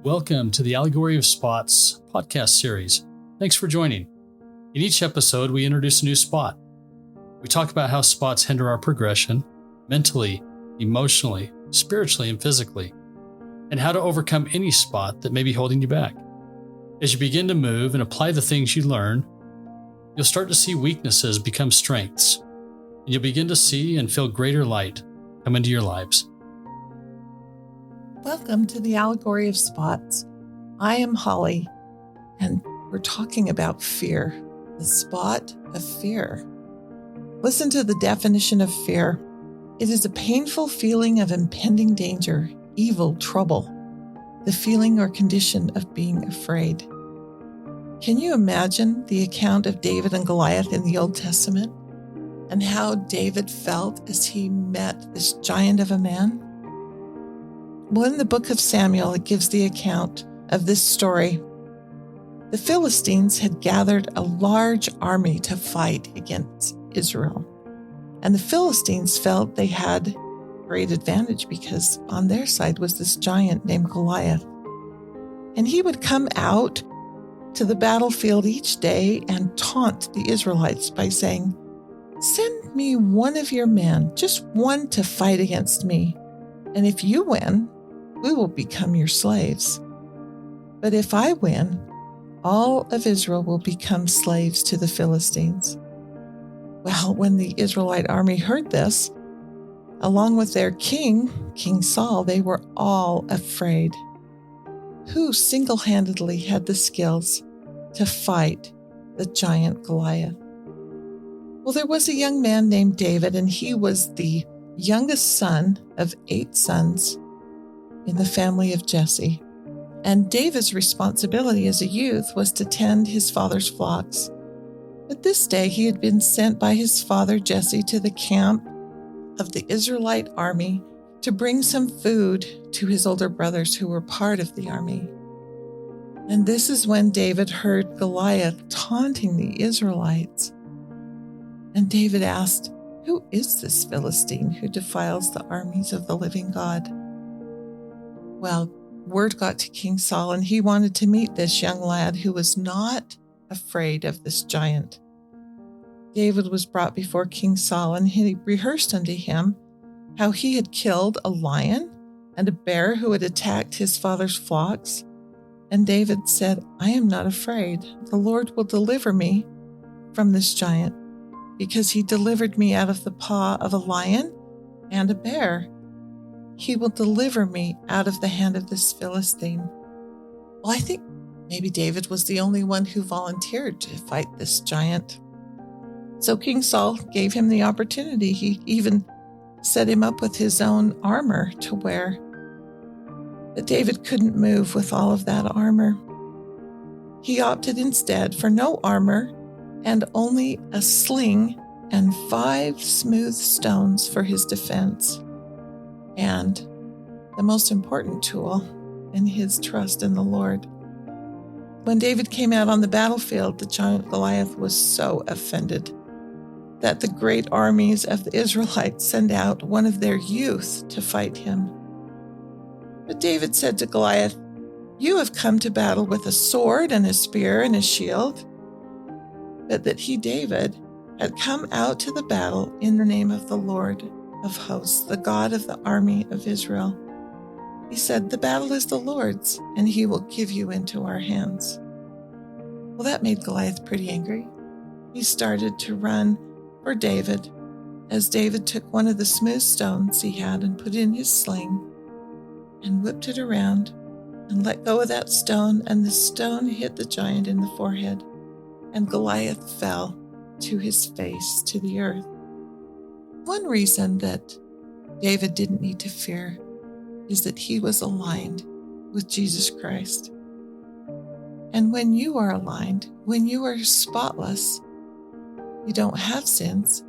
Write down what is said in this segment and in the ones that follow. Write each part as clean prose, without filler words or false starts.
Welcome to the Allegory of Spots podcast series. Thanks for joining. In each episode, we introduce a new spot. We talk about how spots hinder our progression mentally, emotionally, spiritually, and physically, and how to overcome any spot that may be holding you back. As you begin to move and apply the things you learn, you'll start to see weaknesses become strengths, and you'll begin to see and feel greater light come into your lives. Welcome to the Allegory of Spots. I am Holly, and we're talking about fear, the spot of fear. Listen to the definition of fear. It is a painful feeling of impending danger, evil, trouble, the feeling or condition of being afraid. Can you imagine the account of David and Goliath in the Old Testament and how David felt as he met this giant of a man? Well, in the book of Samuel, it gives the account of this story. The Philistines had gathered a large army to fight against Israel. And the Philistines felt they had great advantage because on their side was this giant named Goliath. And he would come out to the battlefield each day and taunt the Israelites by saying, "Send me one of your men, just one to fight against me. And if you win, we will become your slaves. But if I win, all of Israel will become slaves to the Philistines." Well, when the Israelite army heard this, along with their king, King Saul, they were all afraid. Who single-handedly had the skills to fight the giant Goliath? Well, there was a young man named David, and he was the youngest son of 8 sons in the family of Jesse. And David's responsibility as a youth was to tend his father's flocks. But this day he had been sent by his father Jesse to the camp of the Israelite army to bring some food to his older brothers who were part of the army. And this is when David heard Goliath taunting the Israelites. And David asked, "Who is this Philistine who defiles the armies of the living God?" Well, word got to King Saul, and he wanted to meet this young lad who was not afraid of this giant. David was brought before King Saul, and he rehearsed unto him how he had killed a lion and a bear who had attacked his father's flocks. And David said, "I am not afraid. The Lord will deliver me from this giant, because he delivered me out of the paw of a lion and a bear. He will deliver me out of the hand of this Philistine." Well, I think maybe David was the only one who volunteered to fight this giant. So King Saul gave him the opportunity. He even set him up with his own armor to wear. But David couldn't move with all of that armor. He opted instead for no armor and only a sling and 5 smooth stones for his defense. And the most important tool in his trust in the Lord. When David came out on the battlefield, the giant Goliath was so offended that the great armies of the Israelites sent out one of their youth to fight him. But David said to Goliath, "You have come to battle with a sword and a spear and a shield." But that he, David, had come out to the battle in the name of the Lord of hosts, the God of the army of Israel. He said, "The battle is the Lord's, and he will give you into our hands." Well, that made Goliath pretty angry. He started to run for David, as David took one of the smooth stones he had and put it in his sling and whipped it around and let go of that stone, and the stone hit the giant in the forehead, and Goliath fell to his face to the earth. One reason that David didn't need to fear is that he was aligned with Jesus Christ. And when you are aligned, when you are spotless, you don't have sins,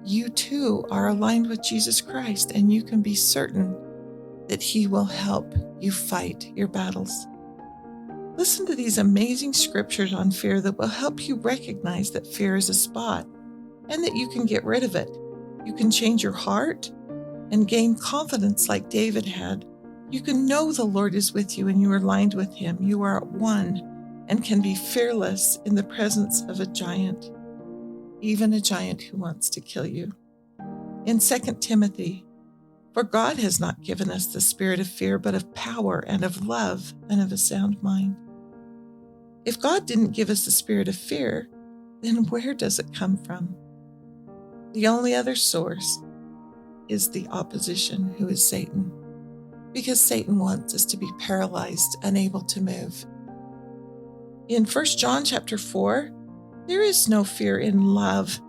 you too are aligned with Jesus Christ, and you can be certain that he will help you fight your battles. Listen to these amazing scriptures on fear that will help you recognize that fear is a spot and that you can get rid of it. You can change your heart and gain confidence like David had, You can know the Lord is with you and you are aligned with him. You are at one and can be fearless in the presence of a giant, even a giant who wants to kill you. In 2 Timothy, for God has not given us the spirit of fear, but of power and of love and of a sound mind. If God didn't give us the spirit of fear, then where does it come from? The only other source is the opposition, who is Satan, because Satan wants us to be paralyzed, unable to move. In 1 John chapter 4, there is no fear in love,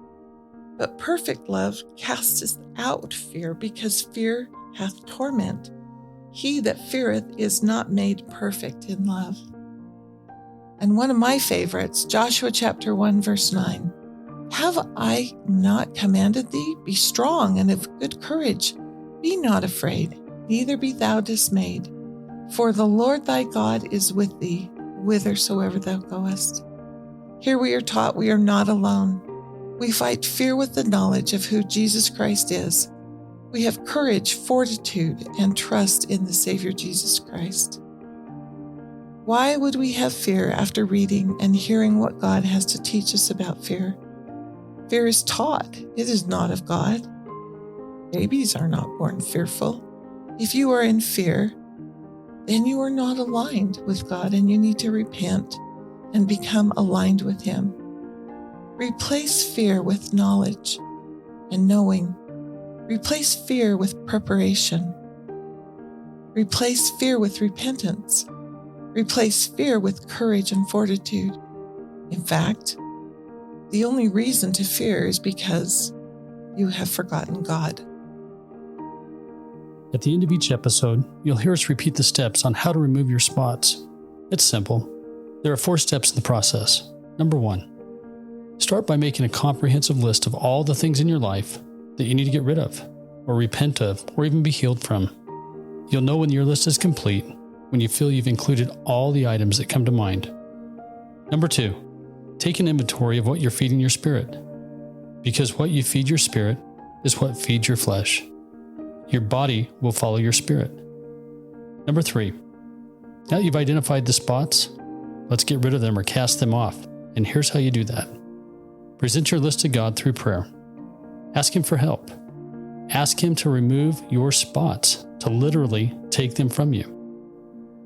but perfect love casteth out fear, because fear hath torment. He that feareth is not made perfect in love. And one of my favorites, Joshua chapter 1, verse 9. Have I not commanded thee? Be strong and of good courage. Be not afraid, neither be thou dismayed. For the Lord thy God is with thee, whithersoever thou goest. Here we are taught we are not alone. We fight fear with the knowledge of who Jesus Christ is. We have courage, fortitude, and trust in the Savior Jesus Christ. Why would we have fear after reading and hearing what God has to teach us about fear? Fear is taught. It is not of God. Babies are not born fearful. If you are in fear, then you are not aligned with God, and you need to repent and become aligned with him. Replace fear with knowledge and knowing. Replace fear with preparation. Replace fear with repentance. Replace fear with courage and fortitude. In fact, the only reason to fear is because you have forgotten God. At the end of each episode, you'll hear us repeat the steps on how to remove your spots. It's simple. There are 4 steps in the process. Number 1. Start by making a comprehensive list of all the things in your life that you need to get rid of, or repent of, or even be healed from. You'll know when your list is complete, when you feel you've included all the items that come to mind. Number 2, take an inventory of what you're feeding your spirit, because what you feed your spirit is what feeds your flesh. Your body will follow your spirit. Number 3, now that you've identified the spots, let's get rid of them or cast them off. And here's how you do that. Present your list to God through prayer. Ask him for help. Ask him to remove your spots, to literally take them from you.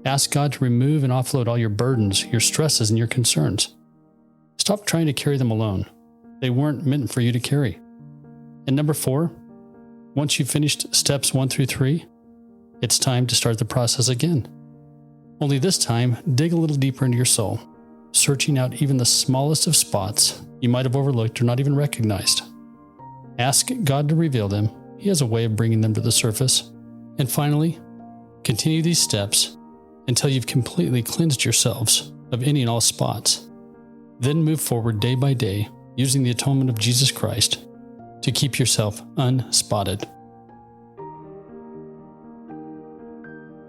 Ask God to remove and offload all your burdens, your stresses, and your concerns. Stop trying to carry them alone. They weren't meant for you to carry. And number 4, once you've finished steps 1 through 3, it's time to start the process again. Only this time, dig a little deeper into your soul, searching out even the smallest of spots you might have overlooked or not even recognized. Ask God to reveal them. He has a way of bringing them to the surface. And finally, continue these steps until you've completely cleansed yourselves of any and all spots. Then move forward day by day, using the atonement of Jesus Christ to keep yourself unspotted.